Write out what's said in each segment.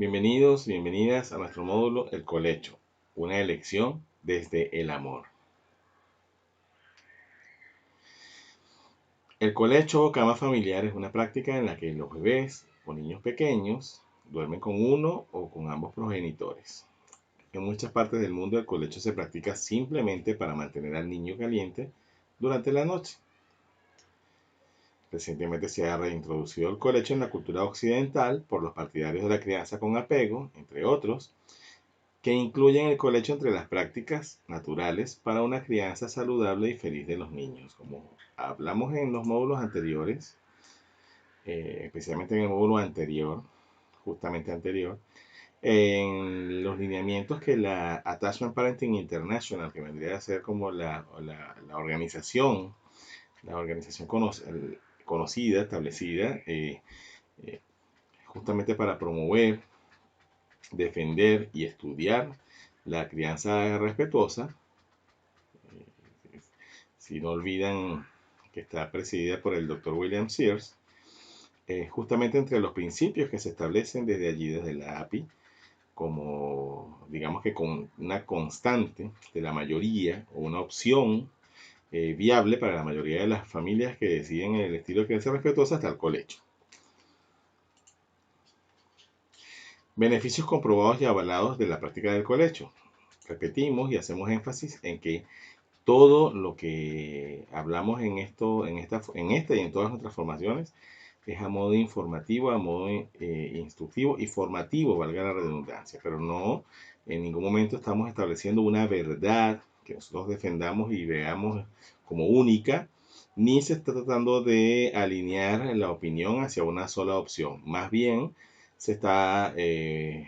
Bienvenidos, bienvenidas a nuestro módulo El Colecho, una elección desde el amor. El colecho o cama familiar es una práctica en la que los bebés o niños pequeños duermen con uno o con ambos progenitores. En muchas partes del mundo el colecho se practica simplemente para mantener al niño caliente durante la noche. Recientemente se ha reintroducido el colecho en la cultura occidental por los partidarios de la crianza con apego, entre otros, que incluyen el colecho entre las prácticas naturales para una crianza saludable y feliz de los niños. Como hablamos en los módulos anteriores, especialmente en el módulo anterior, justamente anterior, en los lineamientos que la Attachment Parenting International, que vendría a ser como la organización, conocida, establecida, justamente para promover, defender y estudiar la crianza respetuosa. Si no olvidan que está presidida por el Dr. William Sears, justamente entre los principios que se establecen desde allí, desde la API, como digamos que con una constante de la mayoría o una opción viable para la mayoría de las familias que deciden el estilo de crianza respetuosa, está el colecho. Beneficios comprobados y avalados de la práctica del colecho. Repetimos y hacemos énfasis en que todo lo que hablamos en esta y en todas nuestras formaciones es a modo informativo, a modo instructivo y formativo, valga la redundancia, pero no en ningún momento estamos estableciendo una verdad que nosotros defendamos y veamos como única, ni se está tratando de alinear la opinión hacia una sola opción. Más bien,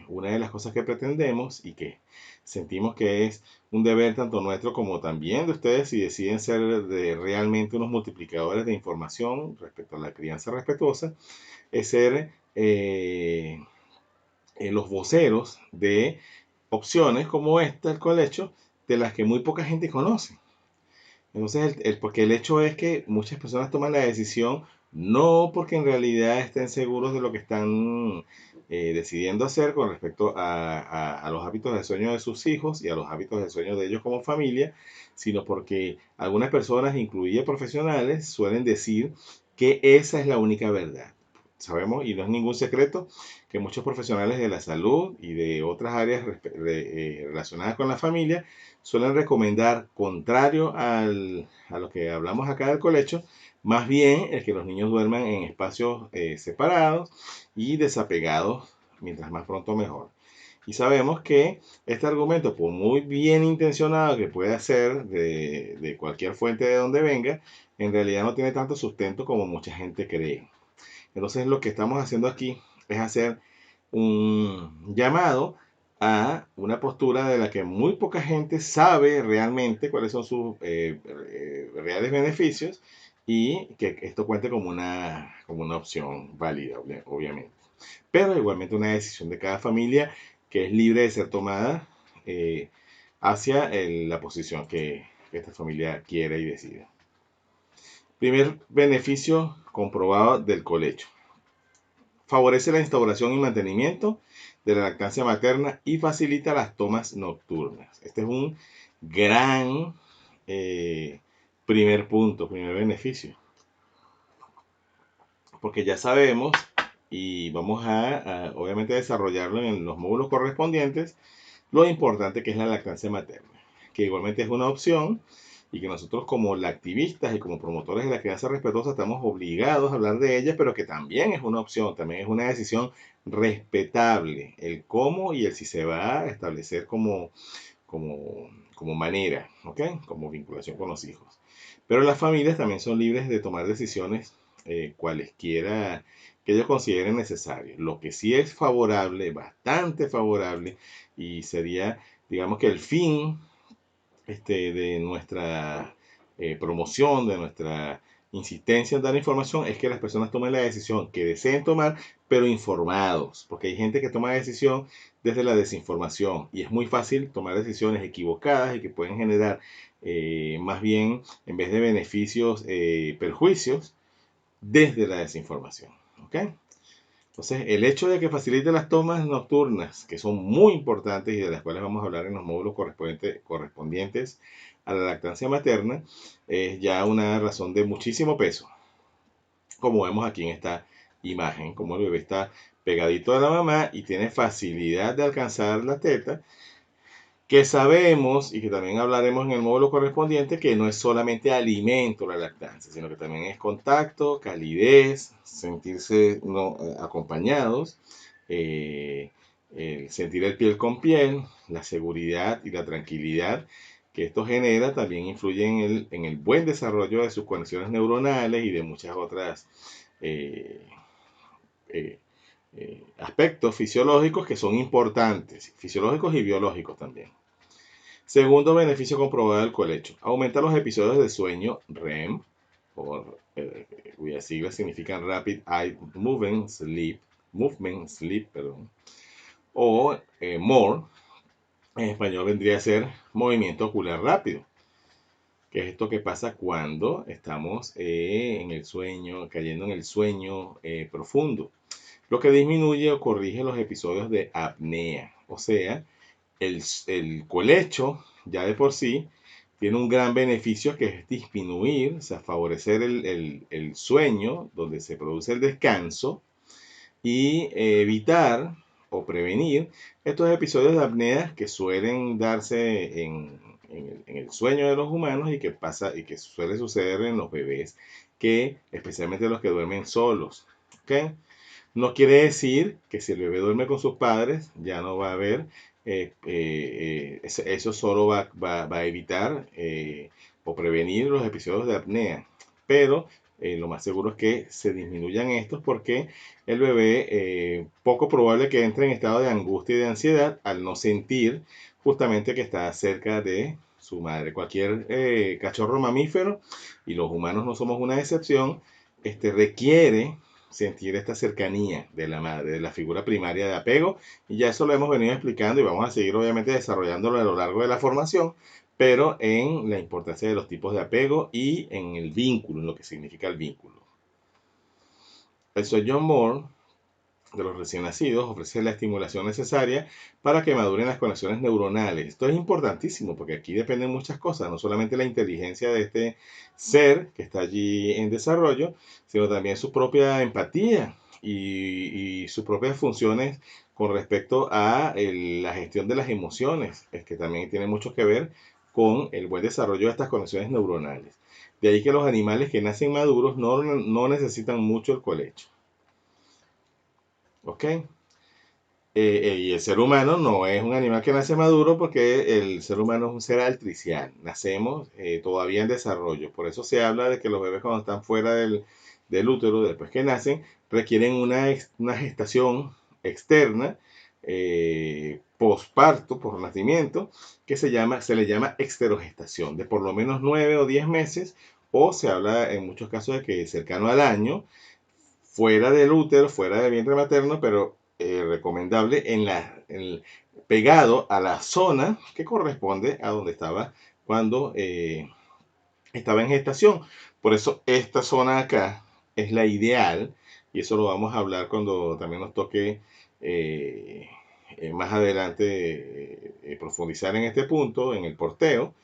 una de las cosas que pretendemos y que sentimos que es un deber tanto nuestro como también de ustedes si deciden ser realmente unos multiplicadores de información respecto a la crianza respetuosa, es ser los voceros de opciones como esta, el colecho, de las que muy poca gente conoce. Entonces, porque el hecho es que muchas personas toman la decisión no porque en realidad estén seguros de lo que están decidiendo hacer con respecto a los hábitos de sueño de sus hijos y a los hábitos de sueño de ellos como familia, sino porque algunas personas, incluidas profesionales, suelen decir que esa es la única verdad. Sabemos, y no es ningún secreto, que muchos profesionales de la salud y de otras áreas relacionadas con la familia suelen recomendar, contrario a lo que hablamos acá del colecho, más bien el que los niños duerman en espacios separados y desapegados, mientras más pronto mejor. Y sabemos que este argumento, por muy bien intencionado que pueda ser de cualquier fuente de donde venga, en realidad no tiene tanto sustento como mucha gente cree. Entonces lo que estamos haciendo aquí es hacer un llamado a una postura de la que muy poca gente sabe realmente cuáles son sus reales beneficios y que esto cuente como una opción válida, obviamente. Pero igualmente una decisión de cada familia que es libre de ser tomada hacia la posición que esta familia quiera y decida. Primer beneficio comprobado del colecho. Favorece la instauración y mantenimiento de la lactancia materna y facilita las tomas nocturnas. Este es un gran primer punto, primer beneficio. Porque ya sabemos, y vamos a obviamente desarrollarlo en los módulos correspondientes, lo importante que es la lactancia materna, que igualmente es una opción y que nosotros como activistas y como promotores de la crianza respetuosa estamos obligados a hablar de ella, pero que también es una opción, también es una decisión respetable, el cómo y el si se va a establecer como manera, ¿ok? Como vinculación con los hijos. Pero las familias también son libres de tomar decisiones cualesquiera que ellos consideren necesarias. Lo que sí es favorable, bastante favorable, y sería, digamos que el fin de nuestra promoción, de nuestra insistencia en dar información, es que las personas tomen la decisión que deseen tomar, pero informados, porque hay gente que toma la decisión desde la desinformación y es muy fácil tomar decisiones equivocadas y que pueden generar más bien, en vez de beneficios, perjuicios desde la desinformación. ¿Ok? Entonces, el hecho de que facilite las tomas nocturnas, que son muy importantes y de las cuales vamos a hablar en los módulos correspondientes a la lactancia materna, es ya una razón de muchísimo peso, como vemos aquí en esta imagen, como el bebé está pegadito a la mamá y tiene facilidad de alcanzar la teta, que sabemos y que también hablaremos en el módulo correspondiente que no es solamente alimento la lactancia, sino que también es contacto, calidez, sentirse acompañados, eh, sentir el piel con piel, la seguridad y la tranquilidad que esto genera también influye en el buen desarrollo de sus conexiones neuronales y de muchas otras eh, eh, aspectos fisiológicos que son importantes, fisiológicos y biológicos también. Segundo beneficio comprobado del colecho. Aumenta los episodios de sueño REM, cuyas siglas significan Rapid Eye Movement Sleep, perdón, o MORE, en español vendría a ser movimiento ocular rápido, que es esto que pasa cuando estamos en el sueño, cayendo en el sueño profundo, lo que disminuye o corrige los episodios de apnea, o sea, el colecho ya de por sí tiene un gran beneficio que es disminuir, o sea, favorecer el sueño, donde se produce el descanso, y evitar o prevenir estos episodios de apnea que suelen darse en el sueño de los humanos y que suele suceder en los bebés, que especialmente los que duermen solos. ¿Okay? No quiere decir que si el bebé duerme con sus padres ya no va a haber, eso solo va a evitar o prevenir los episodios de apnea. Pero lo más seguro es que se disminuyan estos porque el bebé poco probable que entre en estado de angustia y de ansiedad al no sentir justamente que está cerca de su madre. Cualquier cachorro mamífero, y los humanos no somos una excepción, requiere sentir esta cercanía de la madre, de la figura primaria de apego, y ya eso lo hemos venido explicando y vamos a seguir obviamente desarrollándolo a lo largo de la formación, pero en la importancia de los tipos de apego y en el vínculo, en lo que significa el vínculo. El Sir John Moore de los recién nacidos ofrece la estimulación necesaria para que maduren las conexiones neuronales. Esto es importantísimo porque aquí dependen muchas cosas, no solamente la inteligencia de este ser que está allí en desarrollo, sino también su propia empatía y sus propias funciones con respecto a la gestión de las emociones, es que también tiene mucho que ver con el buen desarrollo de estas conexiones neuronales. De ahí que los animales que nacen maduros no necesitan mucho el colecho. ¿Ok? Y el ser humano no es un animal que nace maduro porque el ser humano es un ser altricial. Nacemos todavía en desarrollo. Por eso se habla de que los bebés cuando están fuera del útero, después que nacen, requieren una gestación externa, posparto, por nacimiento, que se le llama exterogestación, de por lo menos 9 o 10 meses, o se habla en muchos casos de que cercano al año, fuera del útero, fuera del vientre materno, pero recomendable pegado a la zona que corresponde a donde estaba cuando estaba en gestación. Por eso esta zona acá es la ideal, y eso lo vamos a hablar cuando también nos toque más adelante profundizar en este punto, en el porteo.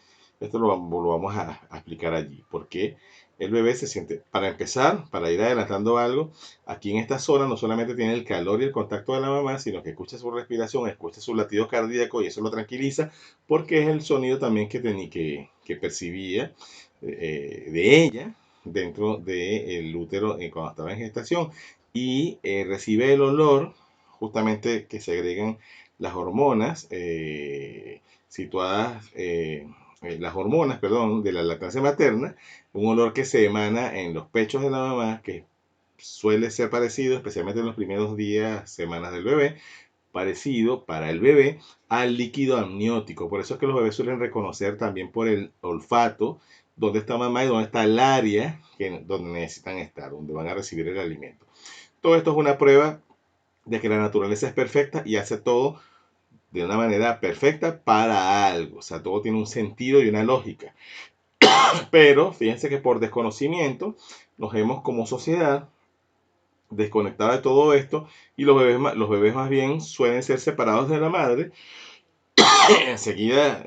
Esto lo vamos a explicar allí, porque el bebé se siente, para empezar, para ir adelantando algo, aquí en esta zona no solamente tiene el calor y el contacto de la mamá, sino que escucha su respiración, escucha su latido cardíaco y eso lo tranquiliza, porque es el sonido también que percibía de ella dentro del útero cuando estaba en gestación, y recibe el olor justamente que segregan las hormonas las hormonas, perdón, de la lactancia materna, un olor que se emana en los pechos de la mamá, que suele ser parecido, especialmente en los primeros días, semanas del bebé, parecido para el bebé al líquido amniótico. Por eso es que los bebés suelen reconocer también por el olfato dónde está mamá y dónde está el área donde necesitan estar, donde van a recibir el alimento. Todo esto es una prueba de que la naturaleza es perfecta y hace todo de una manera perfecta para algo. O sea, todo tiene un sentido y una lógica. Pero fíjense que por desconocimiento nos hemos como sociedad desconectada de todo esto, y los bebés más bien suelen ser separados de la madre enseguida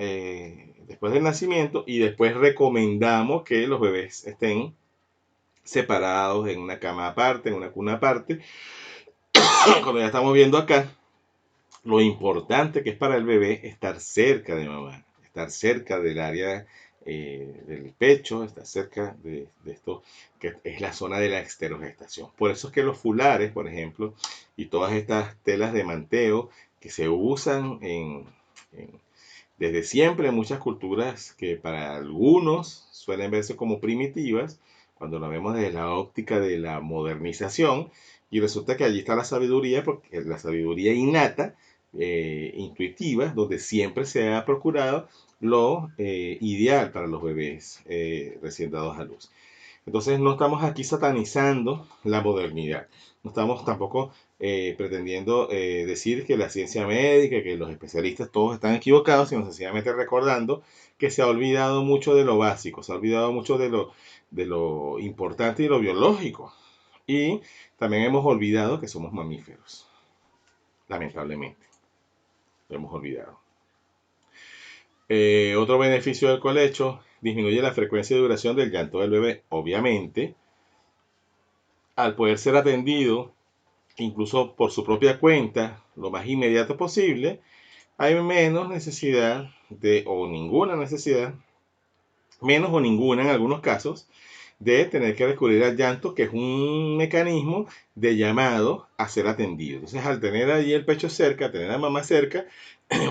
después del nacimiento, y después recomendamos que los bebés estén separados en una cama aparte, en una cuna aparte. Cuando ya estamos viendo acá lo importante que es para el bebé estar cerca de mamá, estar cerca del área del pecho, estar cerca de esto que es la zona de la esterogestación. Por eso es que los fulares, por ejemplo, y todas estas telas de manteo que se usan desde siempre en muchas culturas, que para algunos suelen verse como primitivas, cuando lo vemos desde la óptica de la modernización, y resulta que allí está la sabiduría, porque la sabiduría innata, intuitiva, donde siempre se ha procurado lo ideal para los bebés recién dados a luz. Entonces no estamos aquí satanizando la modernidad, no estamos tampoco pretendiendo decir que la ciencia médica, que los especialistas todos están equivocados, sino sencillamente recordando que se ha olvidado mucho de lo básico, se ha olvidado mucho de lo importante y lo biológico. Y también hemos olvidado que somos mamíferos, lamentablemente, lo hemos olvidado. Otro beneficio del colecho: disminuye la frecuencia y duración del llanto del bebé. Obviamente, al poder ser atendido incluso por su propia cuenta lo más inmediato posible, hay menos necesidad o ninguna necesidad, menos o ninguna en algunos casos, de tener que recurrir al llanto, que es un mecanismo de llamado a ser atendido. Entonces, al tener allí el pecho cerca, tener a mamá cerca,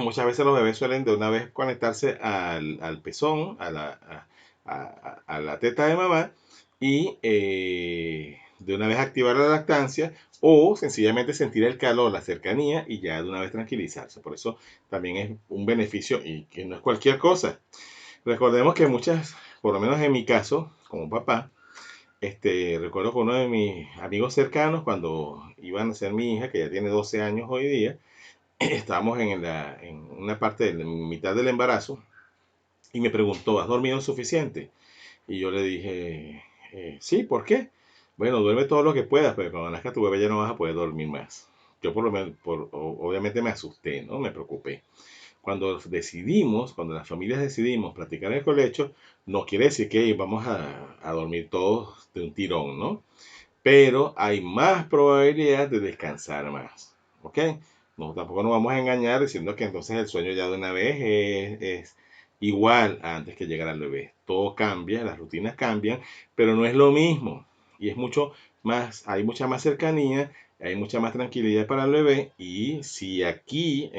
muchas veces los bebés suelen de una vez conectarse al pezón, a la teta de mamá, y de una vez activar la lactancia, o sencillamente sentir el calor, la cercanía, y ya de una vez tranquilizarse. Por eso también es un beneficio, y que no es cualquier cosa. Recordemos que muchas, por lo menos en mi caso, como papá, recuerdo que uno de mis amigos cercanos, cuando iba a nacer mi hija, que ya tiene 12 años hoy día, estábamos en una parte de la mitad del embarazo, y me preguntó: ¿has dormido suficiente? Y yo le dije, sí, ¿por qué? Bueno, duerme todo lo que puedas, pero cuando nazca tu bebé ya no vas a poder dormir más. Yo por lo menos, obviamente me asusté, ¿no? Me preocupé. Cuando las familias decidimos practicar el colecho, no quiere decir que vamos a dormir todos de un tirón, ¿no? Pero hay más probabilidad de descansar más, ¿ok? No, tampoco nos vamos a engañar diciendo que entonces el sueño ya de una vez es igual a antes que llegara el bebé. Todo cambia, las rutinas cambian, pero no es lo mismo. Y es mucho más, hay mucha más cercanía, hay mucha más tranquilidad para el bebé. Y si aquí,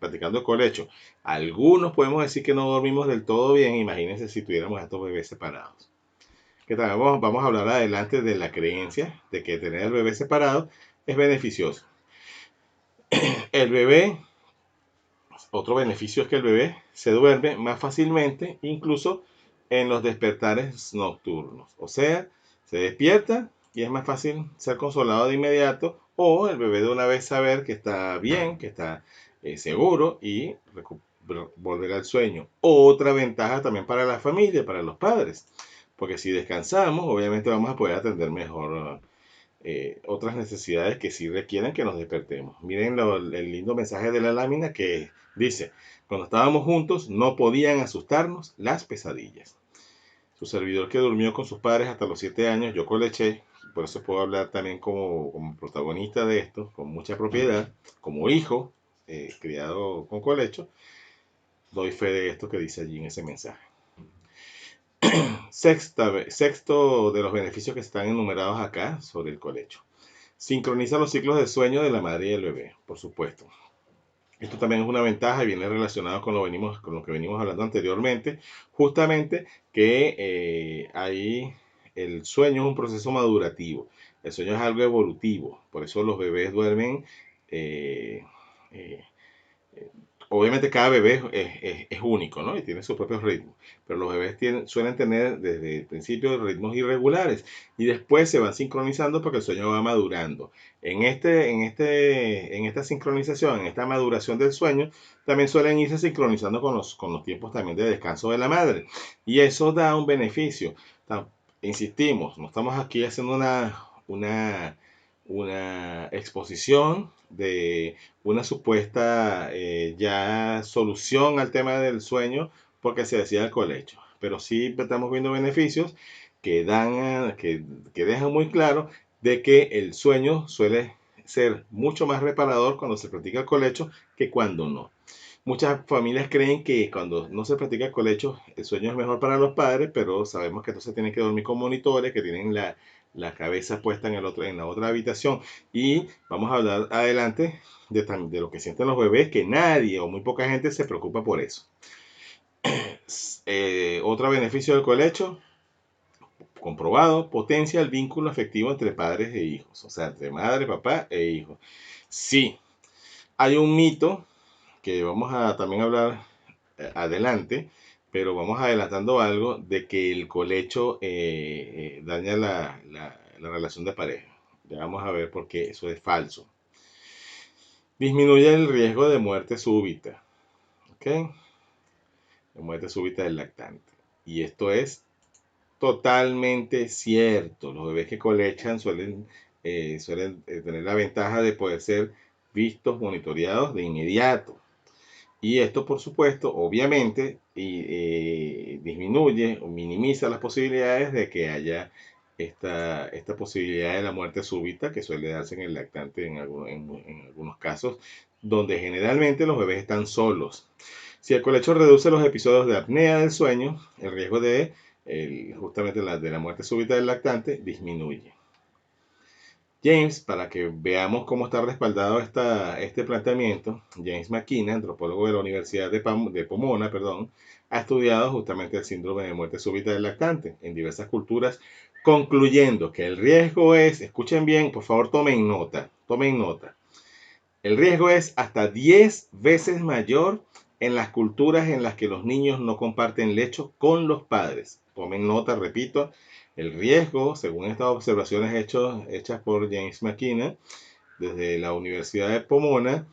practicando el colecho, algunos podemos decir que no dormimos del todo bien, imagínense si tuviéramos a estos bebés separados. Que también vamos a hablar adelante de la creencia de que tener el bebé separado es beneficioso. El bebé, otro beneficio es que el bebé se duerme más fácilmente, incluso en los despertares nocturnos. O sea, se despierta y es más fácil ser consolado de inmediato, o el bebé de una vez saber que está bien, que está seguro, y volver al sueño. Otra ventaja también para la familia, para los padres, porque si descansamos, obviamente vamos a poder atender mejor otras necesidades que sí requieren que nos despertemos. Miren el lindo mensaje de la lámina que dice: cuando estábamos juntos no podían asustarnos las pesadillas. Su servidor, que durmió con sus padres hasta los 7 años, yo coleché, por eso puedo hablar también como protagonista de esto, con mucha propiedad, como hijo criado con colecho, doy fe de esto que dice allí en ese mensaje. Sexto de los beneficios que están enumerados acá sobre el colecho: sincroniza los ciclos de sueño de la madre y el bebé, por supuesto. Esto también es una ventaja y viene relacionado con lo que venimos hablando anteriormente, justamente que ahí el sueño es un proceso madurativo, el sueño es algo evolutivo, por eso los bebés duermen eh, eh, obviamente cada bebé es único, ¿no? Y tiene sus propios ritmos. Pero los bebés suelen tener desde el principio ritmos irregulares, y después se van sincronizando porque el sueño va madurando. En esta sincronización, en esta maduración del sueño, también suelen irse sincronizando con los tiempos también de descanso de la madre. Y eso da un beneficio. Insistimos, no estamos aquí haciendo una exposición de una supuesta ya solución al tema del sueño porque se decía el colecho. Pero sí estamos viendo beneficios que que dejan muy claro de que el sueño suele ser mucho más reparador cuando se practica el colecho que cuando no. Muchas familias creen que cuando no se practica el colecho, el sueño es mejor para los padres, pero sabemos que entonces tienen que dormir con monitores, que tienen la cabeza puesta en la otra habitación. Y vamos a hablar adelante de lo que sienten los bebés, que nadie o muy poca gente se preocupa por eso. Otro beneficio del colecho, comprobado, potencia el vínculo afectivo entre padres e hijos, o sea, entre madre, papá e hijo. Sí, hay un mito que vamos a también hablar adelante, pero vamos adelantando algo de que el colecho daña la relación de pareja. Ya vamos a ver por qué eso es falso. Disminuye el riesgo de muerte súbita, ¿ok? De muerte súbita del lactante. Y esto es totalmente cierto. Los bebés que colechan suelen tener la ventaja de poder ser vistos, monitoreados de inmediato. Y esto, por supuesto, obviamente, disminuye o minimiza las posibilidades de que haya esta posibilidad de la muerte súbita que suele darse en el lactante en algunos casos, donde generalmente los bebés están solos. Si el colecho reduce los episodios de apnea del sueño, el riesgo justamente de la muerte súbita del lactante disminuye. James, para que veamos cómo está respaldado este planteamiento, James McKenna, antropólogo de la Universidad de Pomona, ha estudiado justamente el síndrome de muerte súbita del lactante en diversas culturas, concluyendo que el riesgo es, escuchen bien, por favor tomen nota, el riesgo es hasta 10 veces mayor en las culturas en las que los niños no comparten lecho con los padres. Tomen nota, repito, el riesgo, según estas observaciones hechas por James McKenna desde la Universidad de Pomona,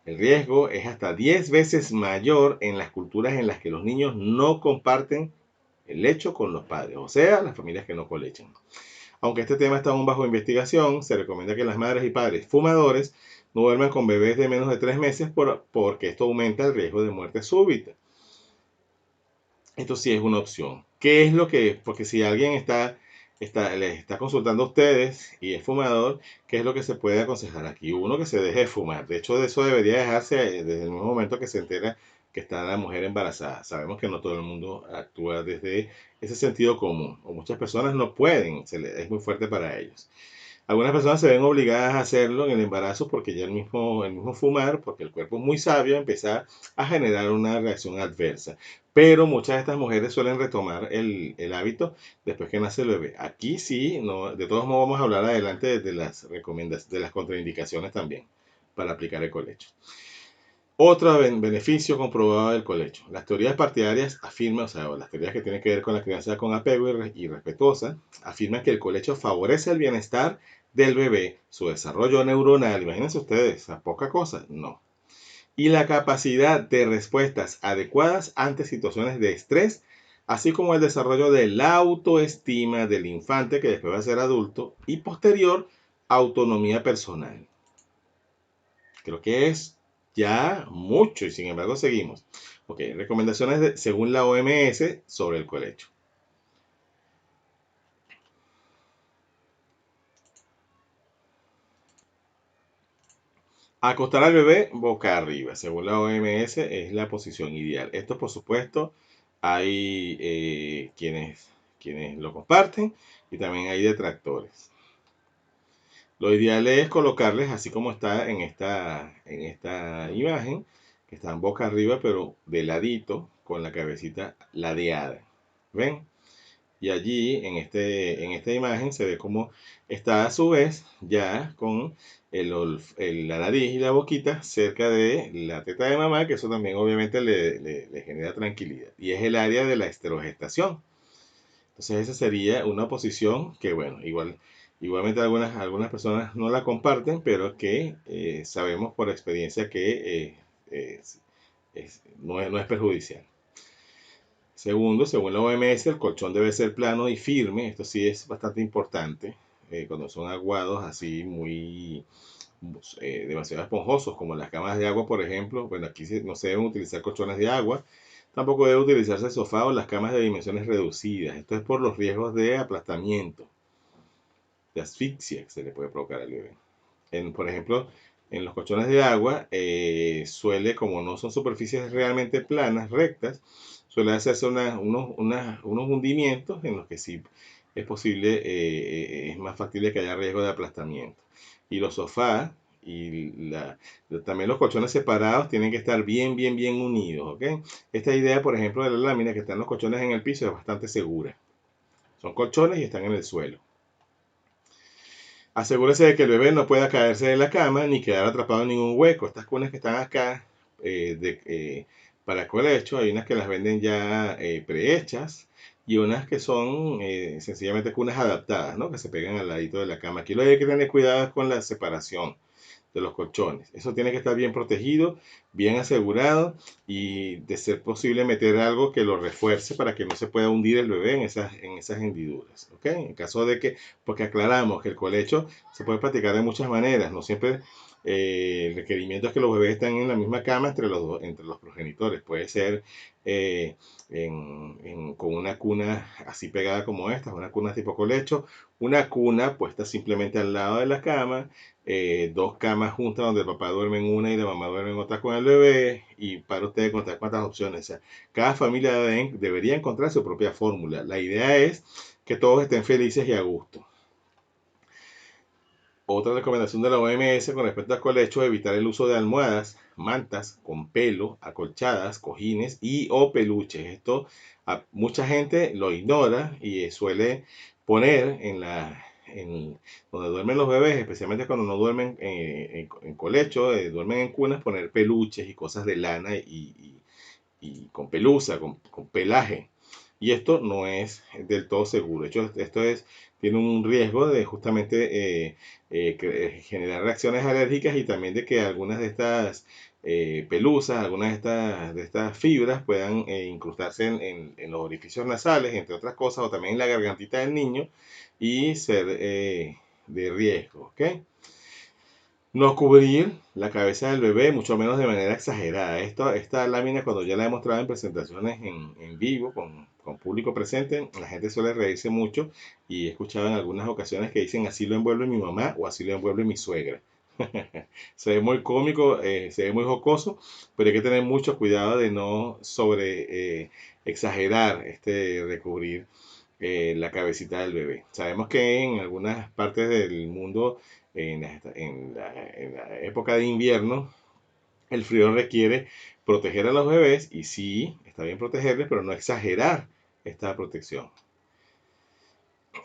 el riesgo es hasta 10 veces mayor en las culturas en las que los niños no comparten el lecho con los padres, o sea, las familias que no colechan. Aunque este tema está aún bajo investigación, se recomienda que las madres y padres fumadores no duerman con bebés de menos de 3 meses porque esto aumenta el riesgo de muerte súbita. Esto sí es una opción. ¿Qué es lo que es? Porque si alguien les está consultando a ustedes y es fumador, ¿qué es lo que se puede aconsejar aquí? Uno, que se deje de fumar. De hecho, de eso debería dejarse desde el mismo momento que se entera que está la mujer embarazada. Sabemos que no todo el mundo actúa desde ese sentido común, o muchas personas no pueden, es muy fuerte para ellos. Algunas personas se ven obligadas a hacerlo en el embarazo porque ya el mismo fumar, porque el cuerpo es muy sabio, empieza a generar una reacción adversa. Pero muchas de estas mujeres suelen retomar el hábito después que nace el bebé. Aquí sí, no, de todos modos vamos a hablar adelante de las recomendaciones, de las contraindicaciones también para aplicar el colecho. Otro beneficio comprobado del colecho. Las teorías partidarias afirman, o sea, las teorías que tienen que ver con la crianza con apego y respetuosa, afirman que el colecho favorece el bienestar del bebé, su desarrollo neuronal, imagínense ustedes, a poca cosa, no. Y la capacidad de respuestas adecuadas ante situaciones de estrés, así como el desarrollo de la autoestima del infante que después va a ser adulto y posterior autonomía personal. Creo que es ya mucho y sin embargo seguimos. Ok, recomendaciones según la OMS sobre el colecho. Acostar al bebé boca arriba, según la OMS, es la posición ideal. Esto, por supuesto, hay quienes lo comparten y también hay detractores. Lo ideal es colocarles así como está en esta imagen, que están boca arriba, pero de ladito, con la cabecita ladeada. ¿Ven? Y allí en esta imagen se ve como está a su vez ya con la nariz y la boquita cerca de la teta de mamá, que eso también obviamente le genera tranquilidad. Y es el área de la esterogestación. Entonces esa sería una posición que, bueno, igualmente algunas personas no la comparten, pero que sabemos por experiencia que no es perjudicial. Segundo, según la OMS, el colchón debe ser plano y firme. Esto sí es bastante importante. cuando son aguados, así muy demasiado esponjosos, como las camas de agua, por ejemplo. Bueno, aquí no se deben utilizar colchones de agua. Tampoco debe utilizarse el sofá o las camas de dimensiones reducidas. Esto es por los riesgos de aplastamiento, de asfixia que se le puede provocar al bebé. Por ejemplo, en los colchones de agua suele, como no son superficies realmente planas, rectas, suele hacerse unos hundimientos en los que sí es posible, es más factible que haya riesgo de aplastamiento. Y los sofás y también los colchones separados tienen que estar bien, bien, bien unidos, ¿ok? Esta idea, por ejemplo, de la lámina que están los colchones en el piso es bastante segura. Son colchones y están en el suelo. Asegúrese de que el bebé no pueda caerse de la cama ni quedar atrapado en ningún hueco. Estas cunas que están acá para colecho, hay unas que las venden ya prehechas y unas que son sencillamente cunas adaptadas, ¿no? Que se pegan al ladito de la cama. Aquí lo que hay que tener cuidado es con la separación de los colchones. Eso tiene que estar bien protegido, bien asegurado y de ser posible meter algo que lo refuerce para que no se pueda hundir el bebé en esas hendiduras. ¿Ok? En caso de que, porque aclaramos que el colecho se puede practicar de muchas maneras, no siempre el requerimiento es que los bebés estén en la misma cama entre los progenitores. Puede ser con una cuna así pegada como esta, una cuna tipo colecho, una cuna puesta simplemente al lado de la cama, dos camas juntas donde el papá duerme en una y la mamá duerme en otra con el bebé, y para ustedes contar cuántas opciones. O sea, cada familia debería encontrar su propia fórmula. La idea es que todos estén felices y a gusto. Otra recomendación de la OMS con respecto al colecho es evitar el uso de almohadas, mantas con pelo, acolchadas, cojines y o peluches. Esto mucha gente lo ignora y suele poner donde duermen los bebés, especialmente cuando no duermen en colecho, duermen en cunas, poner peluches y cosas de lana y con pelusa, con pelaje. Y esto no es del todo seguro. De hecho, tiene un riesgo de justamente generar reacciones alérgicas y también de que algunas de estas pelusas, algunas de estas fibras puedan incrustarse en los orificios nasales, entre otras cosas, o también en la gargantita del niño y ser de riesgo. ¿Ok? No cubrir la cabeza del bebé, mucho menos de manera exagerada. Esta lámina, cuando ya la he mostrado en presentaciones en vivo, con público presente, la gente suele reírse mucho y he escuchado en algunas ocasiones que dicen así lo envuelve mi mamá o así lo envuelve mi suegra. Se ve muy cómico, se ve muy jocoso, pero hay que tener mucho cuidado de no sobre exagerar recubrir la cabecita del bebé. Sabemos que en algunas partes del mundo, en la época de invierno, el frío requiere proteger a los bebés y sí, está bien protegerles, pero no exagerar esta protección.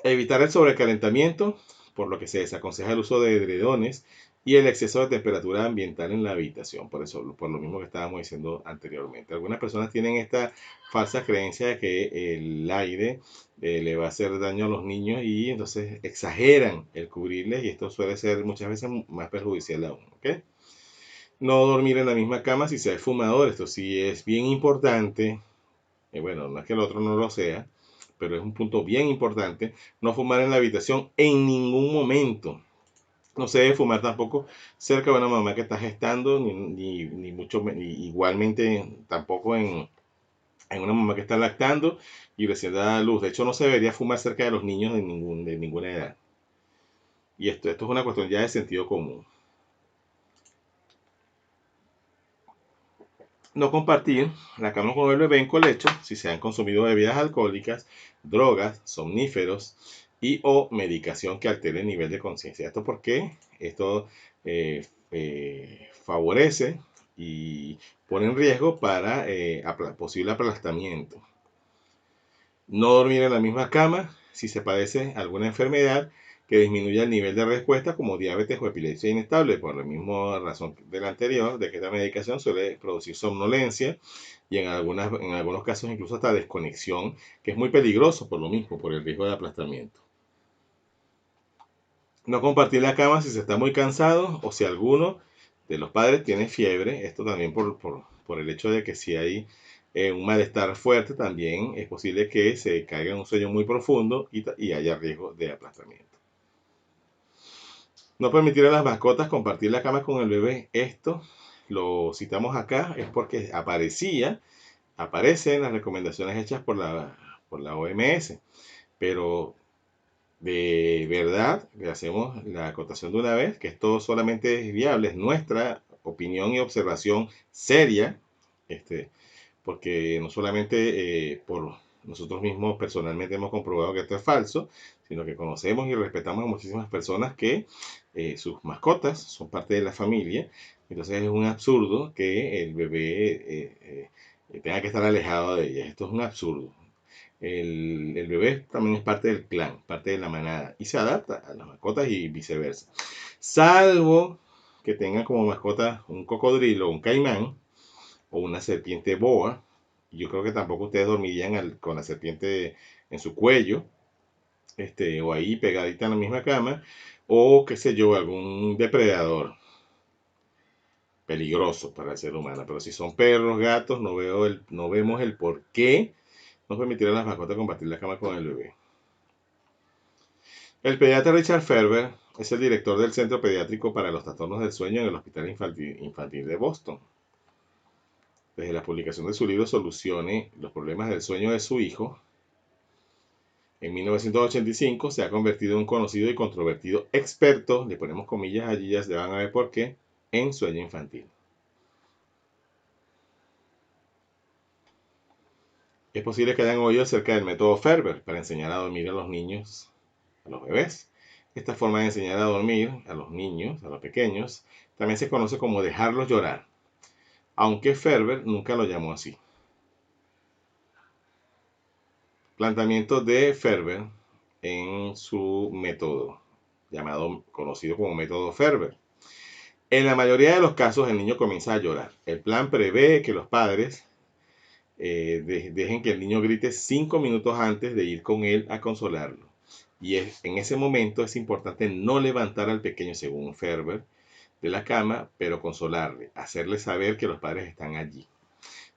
Evitar el sobrecalentamiento, por lo que se desaconseja el uso de edredones y el exceso de temperatura ambiental en la habitación, por lo mismo que estábamos diciendo anteriormente. Algunas personas tienen esta falsa creencia de que el aire le va a hacer daño a los niños y entonces exageran el cubrirles y esto suele ser muchas veces más perjudicial aún. ¿Ok? No dormir en la misma cama si se es fumador, esto sí es bien importante. Bueno, no es que el otro no lo sea, pero es un punto bien importante. No fumar en la habitación en ningún momento. No se debe fumar tampoco cerca de una mamá que está gestando, ni mucho, ni igualmente tampoco en una mamá que está lactando y recién da a luz. De hecho, no se debería fumar cerca de los niños de ninguna edad. Y esto es una cuestión ya de sentido común. No compartir la cama con el bebé en colecho si se han consumido bebidas alcohólicas, drogas, somníferos y o medicación que altere el nivel de conciencia. ¿Esto por qué? Esto favorece y pone en riesgo para posible aplastamiento. No dormir en la misma cama si se padece alguna enfermedad que disminuya el nivel de respuesta como diabetes o epilepsia inestable, por la misma razón de la anterior, de que esta medicación suele producir somnolencia y en algunos casos incluso hasta desconexión, que es muy peligroso por lo mismo, por el riesgo de aplastamiento. No compartir la cama si se está muy cansado o si alguno de los padres tiene fiebre, esto también por el hecho de que si hay un malestar fuerte, también es posible que se caiga en un sueño muy profundo y haya riesgo de aplastamiento. No permitir a las mascotas compartir la cama con el bebé. Esto lo citamos acá, es porque aparece en las recomendaciones hechas por la OMS. Pero de verdad, le hacemos la acotación de una vez, que esto solamente es viable, es nuestra opinión y observación seria, porque no solamente por nosotros mismos personalmente hemos comprobado que esto es falso, sino que conocemos y respetamos a muchísimas personas que sus mascotas son parte de la familia. Entonces es un absurdo que el bebé tenga que estar alejado de ella. Esto es un absurdo. El bebé también es parte del clan, parte de la manada, y se adapta a las mascotas y viceversa. Salvo que tengan como mascota un cocodrilo, un caimán o una serpiente boa. Yo creo que tampoco ustedes dormirían con la serpiente en su cuello, o ahí pegadita en la misma cama, o qué sé yo, algún depredador peligroso para el ser humano. Pero si son perros, gatos, no vemos el por qué no permitir a las mascotas compartir la cama con el bebé. El pediatra Richard Ferber es el director del Centro Pediátrico para los Trastornos del Sueño en el Hospital Infantil de Boston. Desde la publicación de su libro Solucione los problemas del sueño de su hijo, en 1985 se ha convertido en un conocido y controvertido experto, le ponemos comillas allí, ya se van a ver por qué, en sueño infantil. Es posible que hayan oído acerca del método Ferber para enseñar a dormir a los niños, a los bebés. Esta forma de enseñar a dormir a los niños, a los pequeños, también se conoce como dejarlos llorar, aunque Ferber nunca lo llamó así. Planteamiento de Ferber en su método, conocido como método Ferber. En la mayoría de los casos el niño comienza a llorar. El plan prevé que los padres dejen que el niño grite 5 minutos antes de ir con él a consolarlo. Y en ese momento es importante no levantar al pequeño, según Ferber, de la cama, pero consolarle, hacerle saber que los padres están allí.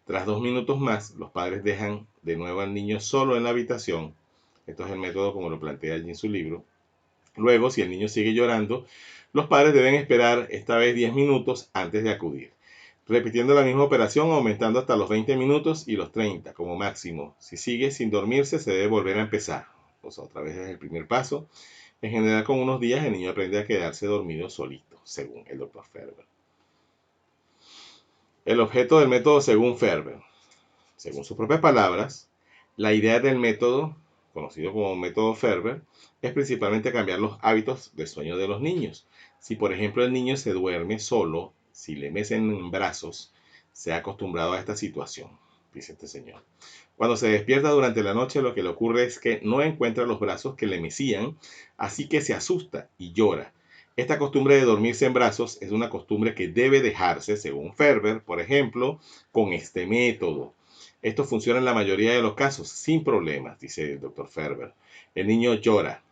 Tras 2 minutos más, los padres dejan de nuevo al niño solo en la habitación. Esto es el método como lo plantea allí en su libro. Luego, si el niño sigue llorando, los padres deben esperar esta vez 10 minutos antes de acudir, repitiendo la misma operación, aumentando hasta los 20 minutos y los 30 como máximo. Si sigue sin dormirse, se debe volver a empezar. O sea, otra vez es el primer paso. En general, con unos días el niño aprende a quedarse dormido solito, según el doctor Ferber. El objeto del método según Ferber. Según sus propias palabras, la idea del método, conocido como método Ferber, es principalmente cambiar los hábitos de sueño de los niños. Si por ejemplo el niño se duerme solo, si le mecen en brazos, se ha acostumbrado a esta situación, dice este señor. Cuando se despierta durante la noche, lo que le ocurre es que no encuentra los brazos que le mecían, así que se asusta y llora. Esta costumbre de dormirse en brazos es una costumbre que debe dejarse, según Ferber, por ejemplo, con este método. Esto funciona en la mayoría de los casos, sin problemas, dice el doctor Ferber. El niño llora.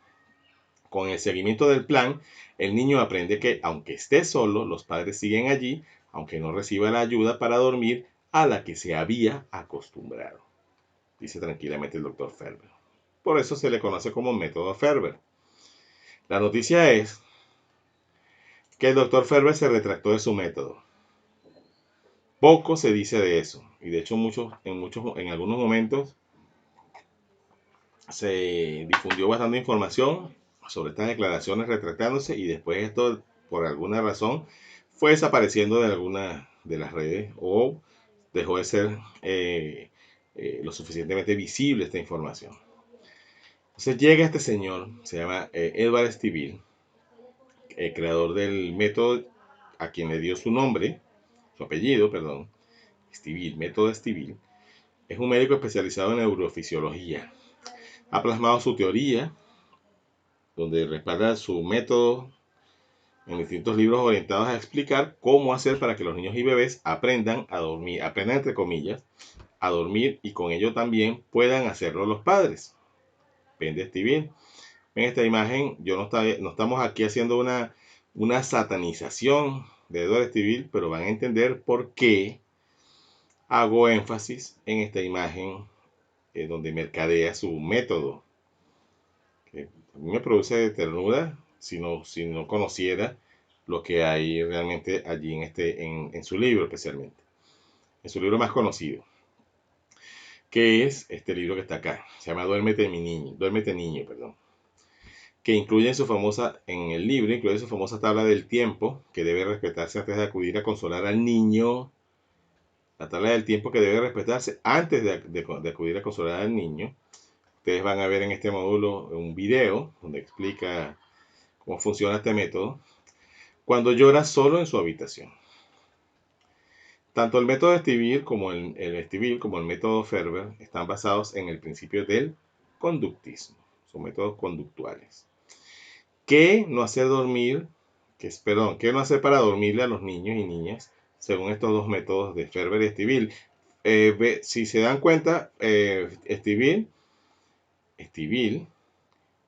Con el seguimiento del plan, el niño aprende que, aunque esté solo, los padres siguen allí, aunque no reciba la ayuda para dormir a la que se había acostumbrado, dice tranquilamente el doctor Ferber. Por eso se le conoce como método Ferber. La noticia es que el doctor Ferber se retractó de su método. Poco se dice de eso, y de hecho en algunos momentos se difundió bastante información sobre estas declaraciones retractándose, y después esto, por alguna razón, fue desapareciendo de alguna de las redes o dejó de ser lo suficientemente visible esta información. Entonces llega este señor, se llama Edward Stiville, el creador del método, a quien le dio su nombre, su apellido, perdón, Stiville, método Stiville. Es un médico especializado en neurofisiología. Ha plasmado su teoría, donde respalda su método en distintos libros orientados a explicar cómo hacer para que los niños y bebés aprendan a dormir, aprendan entre comillas, a dormir, y con ello también puedan hacerlo los padres. Ven de Stiville. En esta imagen, no estamos aquí haciendo una satanización de Edward Stiville, pero van a entender por qué hago énfasis en esta imagen donde mercadea su método. Que a mí me produce ternura si no conociera lo que hay realmente allí en su libro especialmente, en su libro más conocido, que es este libro que está acá, se llama Duérmete niño, perdón, que incluye en el libro, incluye su famosa tabla del tiempo, que debe respetarse antes de acudir a consolar al niño, la tabla del tiempo que debe respetarse antes de acudir a consolar al niño. Ustedes van a ver en este módulo un video donde explica cómo funciona este método. Cuando llora solo en su habitación. Tanto el método Stevie como el método Ferber están basados en el principio del conductismo. Son métodos conductuales. ¿Qué no hacer qué no hacer para dormirle a los niños y niñas según estos dos métodos de Ferber y Stevie? Si se dan cuenta, Stevie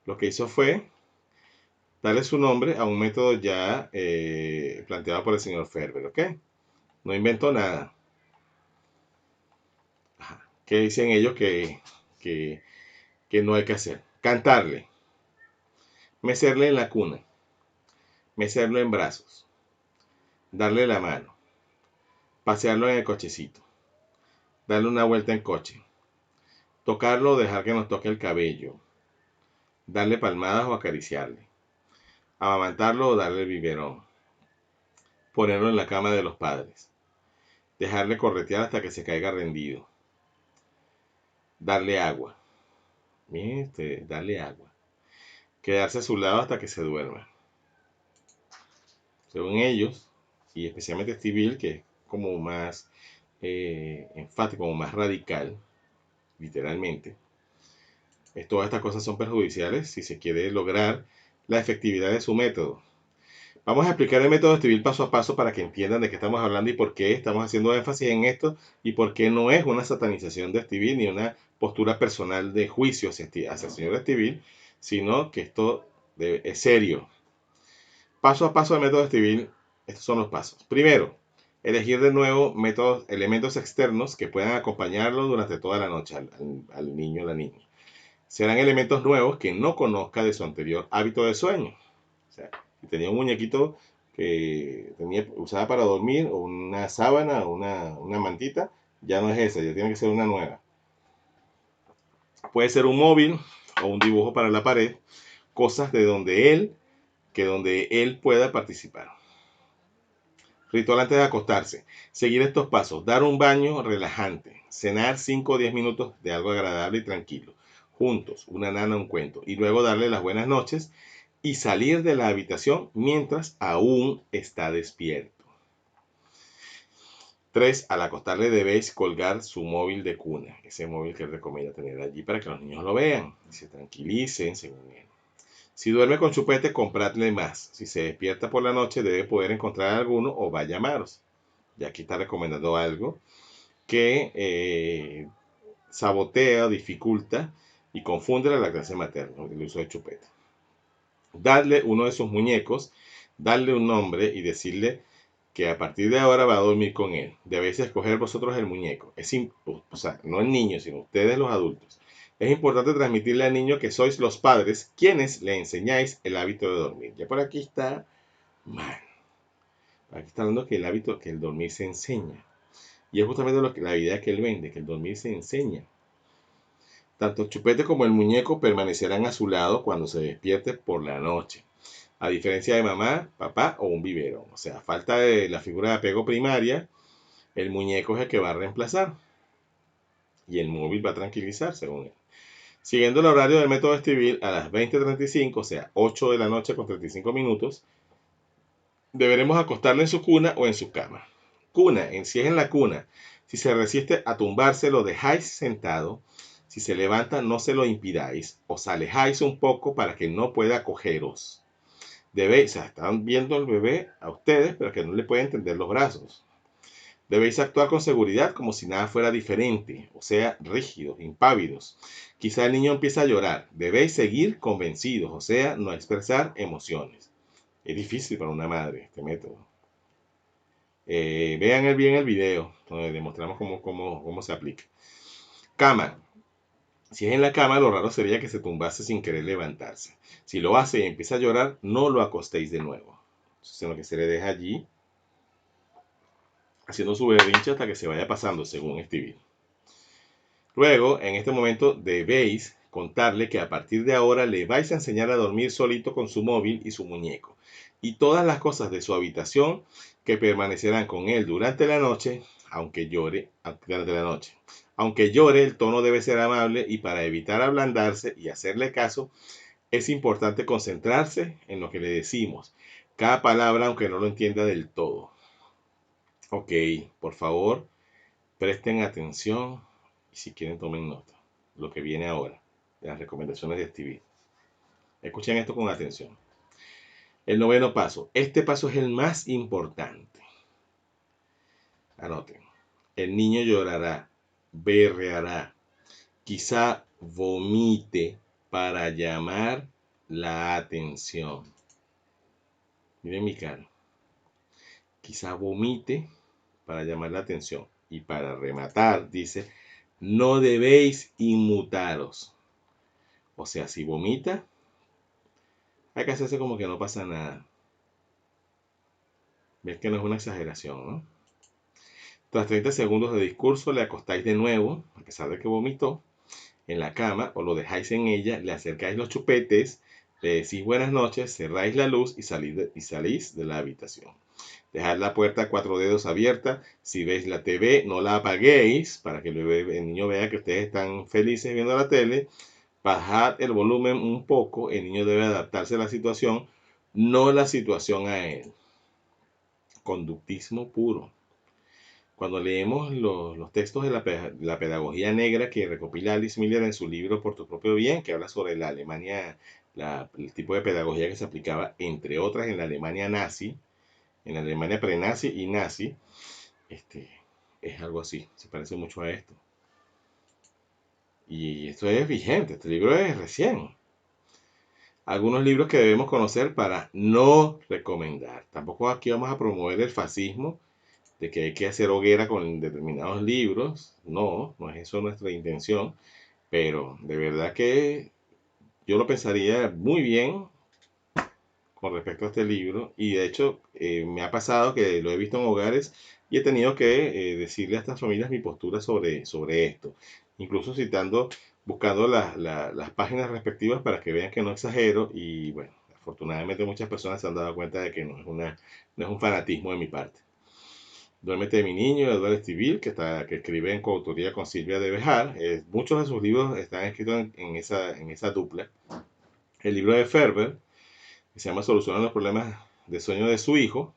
lo que hizo fue darle su nombre a un método ya planteado por el señor Ferber, ¿ok? No inventó nada. ¿Qué dicen ellos que no hay que hacer? Cantarle, mecerle en la cuna, mecerlo en brazos, darle la mano, pasearlo en el cochecito, darle una vuelta en coche, tocarlo o dejar que nos toque el cabello, darle palmadas o acariciarle, amamantarlo o darle el biberón, ponerlo en la cama de los padres, dejarle corretear hasta que se caiga rendido, darle agua, darle agua, quedarse a su lado hasta que se duerma. Según ellos, y especialmente Stevie, que es como más enfático, como más radical, literalmente, todas estas cosas son perjudiciales si se quiere lograr la efectividad de su método. Vamos a explicar el método Stevie paso a paso para que entiendan de qué estamos hablando y por qué estamos haciendo énfasis en esto y por qué no es una satanización de Stevie ni una postura personal de juicio hacia el señor Stevie, sino que esto es serio. Paso a paso del método Stevie, estos son los pasos. Primero, elegir de nuevo elementos externos que puedan acompañarlo durante toda la noche al niño o la niña. Serán elementos nuevos que no conozca de su anterior hábito de sueño. O sea, si tenía un muñequito que usaba para dormir, o una sábana, o una mantita, ya no es esa, ya tiene que ser una nueva. Puede ser un móvil o un dibujo para la pared, cosas donde él pueda participar. Ritual antes de acostarse. Seguir estos pasos. Dar un baño relajante. Cenar 5 o 10 minutos de algo agradable y tranquilo. Juntos, una nana, un cuento. Y luego darle las buenas noches y salir de la habitación mientras aún está despierto. 3. Al acostarle debéis colgar su móvil de cuna. Ese móvil que recomienda tener allí para que los niños lo vean y se tranquilicen según él. Si duerme con chupete, compradle más. Si se despierta por la noche, debe poder encontrar alguno o va a llamaros. Y aquí está recomendando algo que sabotea, dificulta y confunde la lactancia materna, el uso de chupete. Darle uno de sus muñecos, darle un nombre y decirle que a partir de ahora va a dormir con él. Debéis escoger vosotros el muñeco. O sea, no el niño, sino ustedes los adultos. Es importante transmitirle al niño que sois los padres quienes le enseñáis el hábito de dormir. Ya por aquí está mal. Aquí está hablando que el dormir se enseña. Y es justamente la idea que él vende, que el dormir se enseña. Tanto el chupete como el muñeco permanecerán a su lado cuando se despierte por la noche. A diferencia de mamá, papá o un biberón. O sea, a falta de la figura de apego primaria, el muñeco es el que va a reemplazar. Y el móvil va a tranquilizar, según él. Siguiendo el horario del método Stevie, a las 20:35, o sea, 8 de la noche con 35 minutos, deberemos acostarle en su cuna o en su cama. Si es en la cuna, si se resiste a tumbarse, lo dejáis sentado. Si se levanta, no se lo impidáis. Os alejáis un poco para que no pueda cogeros. Están viendo al bebé a ustedes, pero que no le pueden tender los brazos. Debéis actuar con seguridad como si nada fuera diferente, o sea, rígidos, impávidos. Quizá el niño empiece a llorar. Debéis seguir convencidos, o sea, no expresar emociones. Es difícil para una madre este método. Vean bien el video, donde demostramos cómo se aplica. Cama. Si es en la cama, lo raro sería que se tumbase sin querer levantarse. Si lo hace y empieza a llorar, no lo acostéis de nuevo, sino que se le deja allí haciendo su berrinche hasta que se vaya pasando, según Stevie. Luego, en este momento, debéis contarle que a partir de ahora le vais a enseñar a dormir solito con su móvil y su muñeco, y todas las cosas de su habitación que permanecerán con él durante la noche, aunque llore, durante la noche. Aunque llore, el tono debe ser amable y para evitar ablandarse y hacerle caso, es importante concentrarse en lo que le decimos, cada palabra aunque no lo entienda del todo. Ok, por favor, presten atención y si quieren tomen nota. Lo que viene ahora, de las recomendaciones de Stevie. Escuchen esto con atención. El noveno paso. Este paso es el más importante. Anoten. El niño llorará, berreará, quizá vomite para llamar la atención. Miren mi cara. Quizá vomite para llamar la atención. Y para rematar, dice, no debéis inmutaros. O sea, si vomita, hay que hacerse como que no pasa nada. Ves que no es una exageración, ¿no? Tras 30 segundos de discurso, le acostáis de nuevo, a pesar de que vomitó, en la cama o lo dejáis en ella, le acercáis los chupetes, le decís buenas noches, cerráis la luz y salís de la habitación. Dejad la puerta a 4 dedos abierta. Si veis la TV, no la apaguéis para que el niño vea que ustedes están felices viendo la tele. Bajad el volumen un poco. El niño debe adaptarse a la situación, no la situación a él. Conductismo puro. Cuando leemos los textos de la pedagogía negra que recopila Alice Miller en su libro Por tu propio bien, que habla sobre la Alemania, el tipo de pedagogía que se aplicaba, entre otras, en la Alemania nazi, en la Alemania prenazi y nazi, es algo así, se parece mucho a esto. Y esto es vigente, este libro es recién. Algunos libros que debemos conocer para no recomendar. Tampoco aquí vamos a promover el fascismo, de que hay que hacer hoguera con determinados libros. No, no es eso nuestra intención. Pero de verdad que yo lo pensaría muy bien con respecto a este libro. Y de hecho me ha pasado que lo he visto en hogares y he tenido que decirle a estas familias mi postura sobre esto. Incluso buscando las páginas respectivas para que vean que no exagero. Y bueno, afortunadamente muchas personas se han dado cuenta de que no es un fanatismo de mi parte. Duérmete de mi niño, de Eduardo Estivil, que escribe en coautoría con Silvia de Bejar. Muchos de sus libros están escritos en esa dupla. El libro de Ferber, que se llama Solucionando los problemas de sueño de su hijo,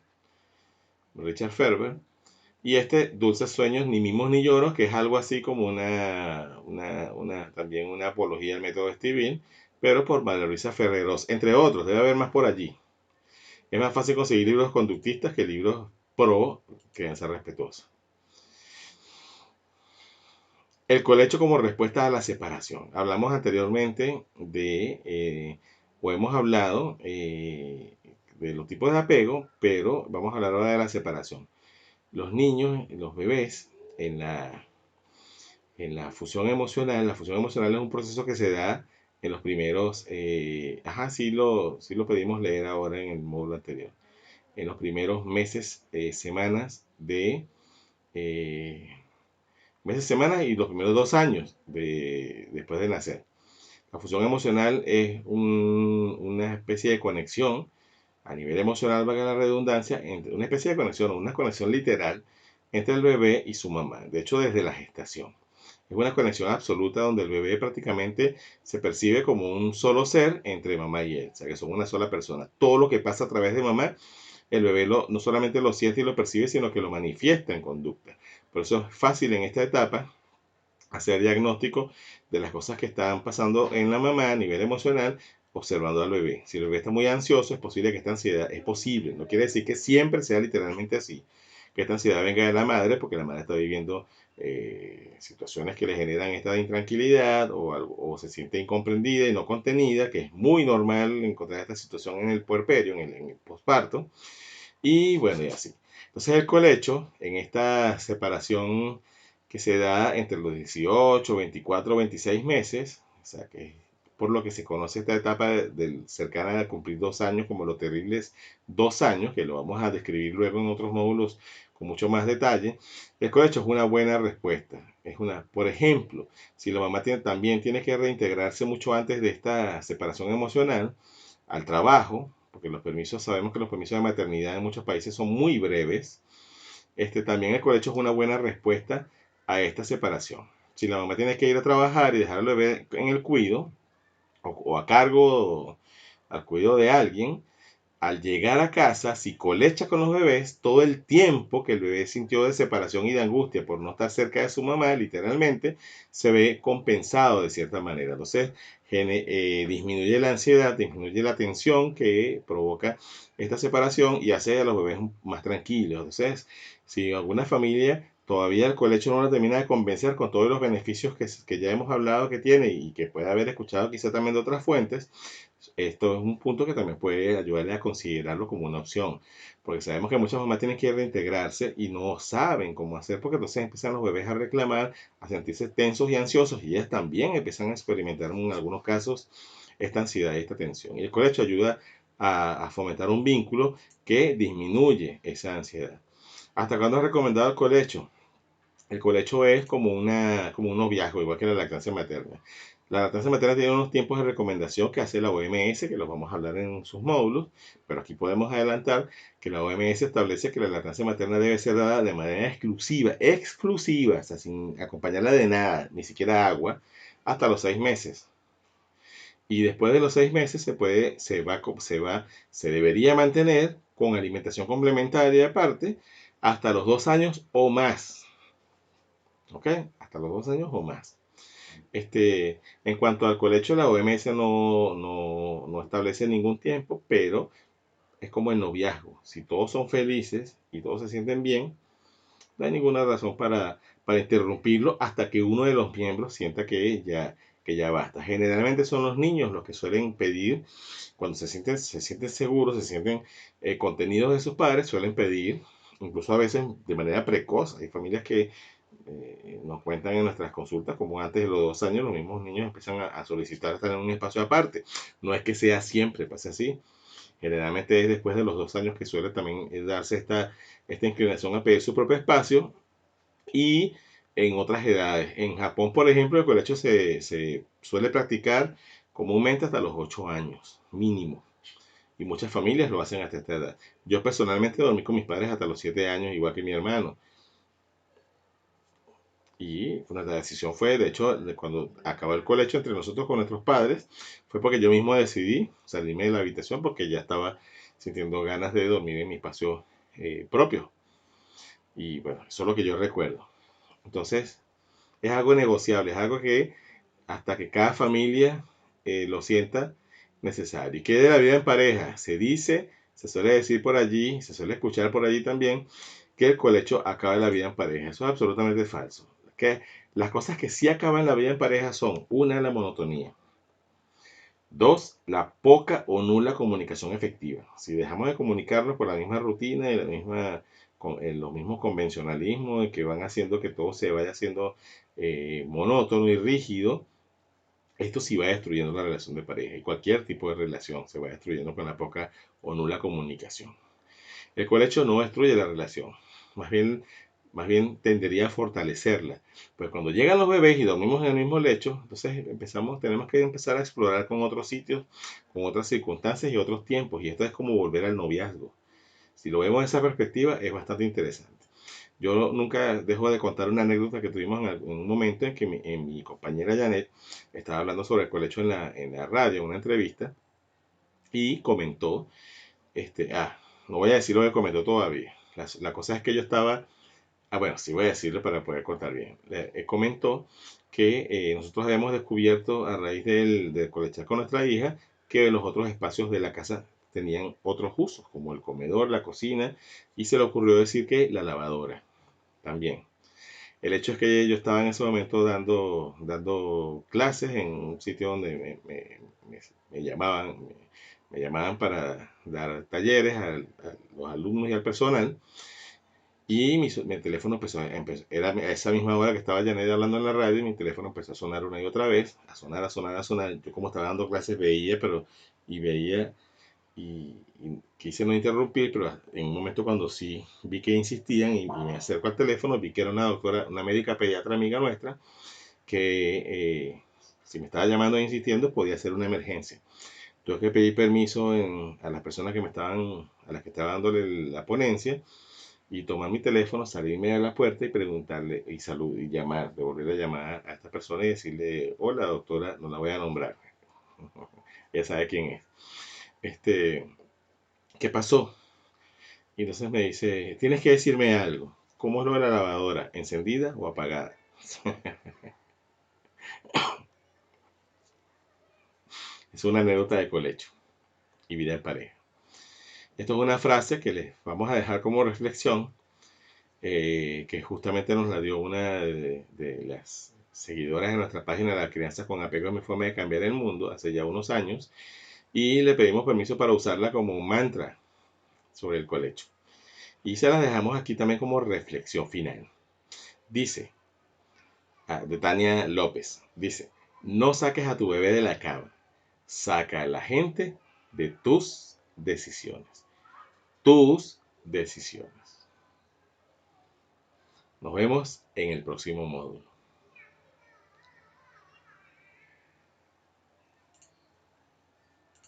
Richard Ferber. Y Dulces Sueños, ni mimos ni lloros, que es algo así como también una apología al método Estivil, pero por María Luisa Ferreros, entre otros. Debe haber más por allí. Es más fácil conseguir libros conductistas que libros pro que ser respetuosos. El colecho como respuesta a la separación. Hablamos anteriormente o hemos hablado de los tipos de apego, pero vamos a hablar ahora de la separación. Los niños, los bebés, en la fusión emocional es un proceso que se da en los primeros, sí lo pedimos leer ahora en el módulo anterior, en los primeros meses, semanas eh, semanas y los primeros 2 años después de nacer. La fusión emocional es una especie de conexión a nivel emocional, valga la redundancia, entre una especie de conexión, una conexión literal entre el bebé y su mamá. De hecho, desde la gestación. Es una conexión absoluta donde el bebé prácticamente se percibe como un solo ser entre mamá y él. O sea, que son una sola persona. Todo lo que pasa a través de mamá, el bebé no solamente lo siente y lo percibe, sino que lo manifiesta en conducta. Por eso es fácil en esta etapa hacer diagnóstico de las cosas que están pasando en la mamá a nivel emocional, observando al bebé. Si el bebé está muy ansioso, es posible que esta ansiedad, es posible, no quiere decir que siempre sea literalmente así, que esta ansiedad venga de la madre, porque la madre está viviendo situaciones que le generan esta intranquilidad o se siente incomprendida y no contenida, que es muy normal encontrar esta situación en el puerperio, en el posparto, y bueno, y así. Entonces el colecho, en esta separación que se da entre los 18, 24, 26 meses, o sea que por lo que se conoce esta etapa cercana a cumplir 2 años como los terribles 2 años, que lo vamos a describir luego en otros módulos con mucho más detalle. El colecho es una buena respuesta. Por ejemplo, si la mamá también tiene que reintegrarse mucho antes de esta separación emocional al trabajo, porque sabemos que los permisos de maternidad en muchos países son muy breves, también el colecho es una buena respuesta a esta separación. Si la mamá tiene que ir a trabajar y dejar al bebé en el cuido o a cargo, al cuidado de alguien, al llegar a casa, si colecha con los bebés, todo el tiempo que el bebé sintió de separación y de angustia por no estar cerca de su mamá, literalmente, se ve compensado de cierta manera. Entonces, disminuye la ansiedad, disminuye la tensión que provoca esta separación y hace a los bebés más tranquilos. Entonces, si alguna familia todavía el colecho no lo termina de convencer con todos los beneficios que ya hemos hablado que tiene y que puede haber escuchado quizá también de otras fuentes, esto es un punto que también puede ayudarle a considerarlo como una opción, porque sabemos que muchas mamás tienen que reintegrarse y no saben cómo hacer, porque entonces empiezan los bebés a reclamar, a sentirse tensos y ansiosos, y ellas también empiezan a experimentar en algunos casos esta ansiedad y esta tensión. Y el colecho ayuda a fomentar un vínculo que disminuye esa ansiedad. ¿Hasta cuándo es recomendado el colecho? El colecho es como un noviazgo, igual que la lactancia materna. La lactancia materna tiene unos tiempos de recomendación que hace la OMS, que los vamos a hablar en sus módulos, pero aquí podemos adelantar que la OMS establece que la lactancia materna debe ser dada de manera exclusiva, o sea, sin acompañarla de nada, ni siquiera agua, hasta los 6 meses. Y después de los 6 meses se debería mantener con alimentación complementaria aparte hasta los 2 años o más. ¿Ok? Hasta los 2 años o más. En cuanto al colecho, la OMS no establece ningún tiempo, pero es como el noviazgo. Si todos son felices y todos se sienten bien, no hay ninguna razón para interrumpirlo hasta que uno de los miembros sienta que ya basta. Generalmente son los niños los que suelen pedir, cuando se sienten seguros, se sienten contenidos de sus padres, suelen pedir, incluso a veces de manera precoz. Hay familias que nos cuentan en nuestras consultas como antes de los 2 años los mismos niños empiezan a solicitar estar en un espacio aparte. No es que sea siempre, pase así. Generalmente es después de los 2 años que suele también darse esta inclinación a pedir su propio espacio y en otras edades. En Japón, por ejemplo, el colecho se suele practicar comúnmente hasta los 8 años, mínimo. Y muchas familias lo hacen hasta esta edad. Yo personalmente dormí con mis padres hasta los 7 años, igual que mi hermano. Y nuestra decisión fue, de hecho, cuando acabó el colegio entre nosotros con nuestros padres, fue porque yo mismo decidí salirme de la habitación porque ya estaba sintiendo ganas de dormir en mi espacio propio. Y bueno, eso es lo que yo recuerdo. Entonces, es algo negociable, es algo que hasta que cada familia lo sienta necesario. ¿Y qué de la vida en pareja? Se suele decir por allí, se suele escuchar por allí también, que el colecho acaba la vida en pareja. Eso es absolutamente falso. Que las cosas que sí acaban la vida en pareja son, una, la monotonía. Dos, la poca o nula comunicación efectiva. Si dejamos de comunicarnos por la misma rutina y los mismos convencionalismos que van haciendo que todo se vaya haciendo monótono y rígido, esto sí va destruyendo la relación de pareja y cualquier tipo de relación se va destruyendo con la poca o nula comunicación. El colecho no destruye la relación, más bien, más bien tendería a fortalecerla. Pues cuando llegan los bebés y dormimos en el mismo lecho, entonces tenemos que empezar a explorar con otros sitios, con otras circunstancias y otros tiempos. Y esto es como volver al noviazgo. Si lo vemos de esa perspectiva, es bastante interesante. Yo nunca dejo de contar una anécdota que tuvimos en un momento en que mi compañera Janet estaba hablando sobre el colecho en la radio, en una entrevista, y comentó, no voy a decir lo que comentó todavía. La cosa es que yo estaba, bueno, sí voy a decirlo para poder contar bien. Comentó que nosotros habíamos descubierto a raíz del colechar con nuestra hija que los otros espacios de la casa tenían otros usos, como el comedor, la cocina, y se le ocurrió decir que la lavadora también. El hecho es que yo estaba en ese momento dando clases en un sitio donde me llamaban para dar talleres a los alumnos y al personal. Y mi teléfono era a esa misma hora que estaba Janet hablando en la radio, y mi teléfono empezó a sonar una y otra vez, a sonar, a sonar, a sonar. Yo como estaba dando clases veía, veía y quise no interrumpir, pero en un momento cuando sí vi que insistían y me acerco al teléfono, vi que era una doctora, una médica pediatra amiga nuestra, que si me estaba llamando e insistiendo podía ser una emergencia. Tuve que pedir permiso a las personas a las que estaba dándole la ponencia, y tomar mi teléfono, salirme a la puerta y preguntarle y llamar, devolver la llamada a esta persona y decirle: hola doctora, no la voy a nombrar, ya sabe quién es. ¿Qué pasó? Y entonces me dice: tienes que decirme algo. ¿Cómo es lo de la lavadora? ¿Encendida o apagada? Es una anécdota de colecho y vida en pareja. Esto es una frase que les vamos a dejar como reflexión, que justamente nos la dio una de las seguidoras de nuestra página, La Crianza con Apego es mi forma de cambiar el mundo, hace ya unos años, y le pedimos permiso para usarla como un mantra sobre el colecho. Y se la dejamos aquí también como reflexión final. Dice, de Tania López, dice: no saques a tu bebé de la cama, saca a la gente de tus decisiones. Tus decisiones. Nos vemos en el próximo módulo.